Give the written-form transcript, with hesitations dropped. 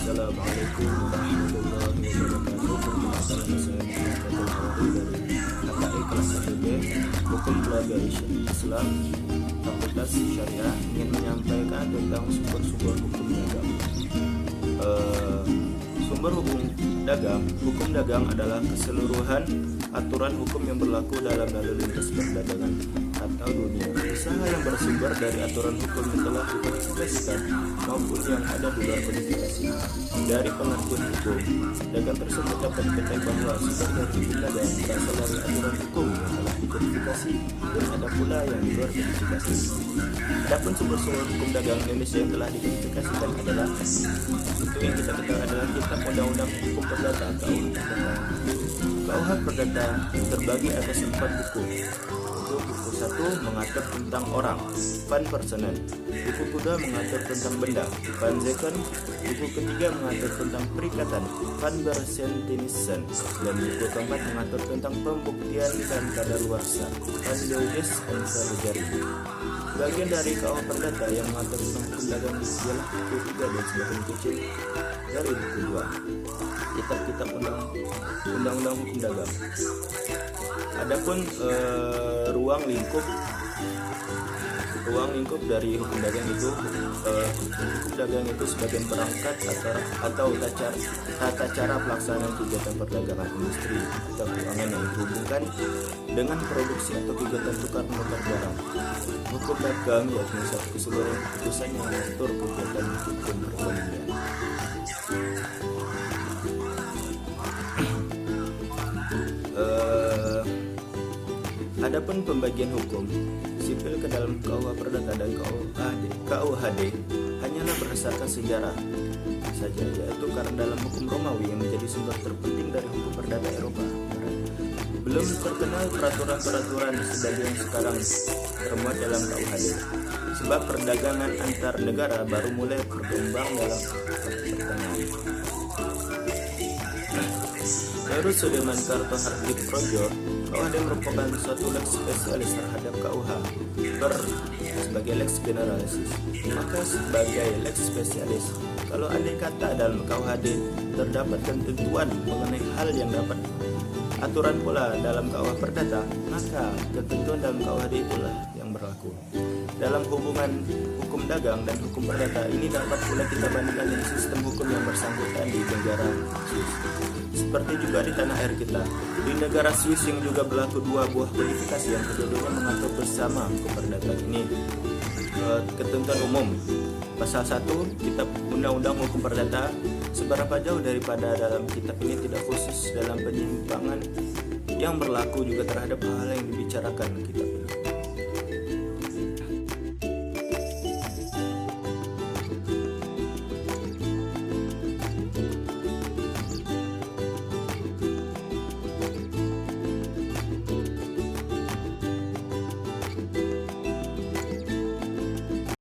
Assalamualaikum warahmatullahi wabarakatuh. Perkenalkan saya Muhammad dari KKI kelas 1B Hukum Keluarga Islam Fakultas Syariah, ingin menyampaikan tentang sumber-sumber hukum dagang. Sumber hukum dagang adalah keseluruhan aturan hukum yang berlaku dalam lalu lintas perdagangan atau dunia usaha yang bersumber dari aturan hukum yang telah dikodifikasikan maupun yang ada di luar kodifikasi. Dari pengertian hukum, dagang tersebut dapat diketahui bahwa sumber dari hukum dagang berasal dari aturan hukum yang telah dikodifikasi dan ada pula yang di luar kodifikasi. Adapun sumber-sumber hukum dagang Indonesia yang telah dikodifikasikan adalah itu yang kita ketahui adalah Kitab Undang-Undang Hukum Perdata atau KUH Perdata terbagi atas 4 buku. Buku 1 mengatur tentang orang, van personen. Buku kedua mengatur tentang benda, van zaken. Buku ketiga mengatur tentang perikatan, van bersentenissen. Dan buku keempat mengatur tentang pembuktian dan kadaluarsa, van leges and salajari. Bagian dari KUH Perdata yang mengatur tentang hukum dagang ialah buku 3 dan sebagian kecil dari buku 2. Kitab-kitab undang-undang hukum dagang. Adapun ruang lingkup dari hukum dagang itu hukum dagang itu sebagai perangkat atau tata cara pelaksanaan kegiatan perdagangan industri atau keuangan yang dihubungkan dengan produksi atau kegiatan tukar menukar barang. Hukum dagang yakni satu keseluruhan keputusan yang mengatur kegiatan hukum perekonomian. Adapun pembagian hukum sipil ke dalam KUH Perdata dan KUHD hanyalah berdasarkan sejarah saja, yaitu karena dalam hukum Romawi yang menjadi sumber terpenting dari hukum perdata Eropa Barat, belum terkenal peraturan-peraturan sebagai yang sekarang termuat dalam KUHD, sebab perdagangan antar negara baru mulai berkembang dalam pertengahan. Menurut Sudirman Karto Hardikprojo, KUHD merupakan suatu lex spesialis terhadap KUH sebagai lex generalis. Maka sebagai lex spesialis, kalau andai kata dalam KUHD terdapat ketentuan mengenai hal yang dapat aturan pula dalam KUH Perdata, maka ketentuan dalam KUHD itulah yang berlaku. Dalam hubungan hukum dagang dan hukum perdata ini dapat pula kita bandingkan dengan sistem hukum yang bersangkutan di negara Swiss. Seperti juga di tanah air kita, di negara Swiss yang juga berlaku 2 buah kodifikasi yang kedua-duanya mengatur bersama hukum perdata ini. Ketentuan umum pasal 1 Kitab Undang-Undang Hukum Perdata, seberapa jauh daripada dalam kitab ini tidak khusus dalam penyimpangan yang berlaku juga terhadap hal yang dibicarakan kitab ini.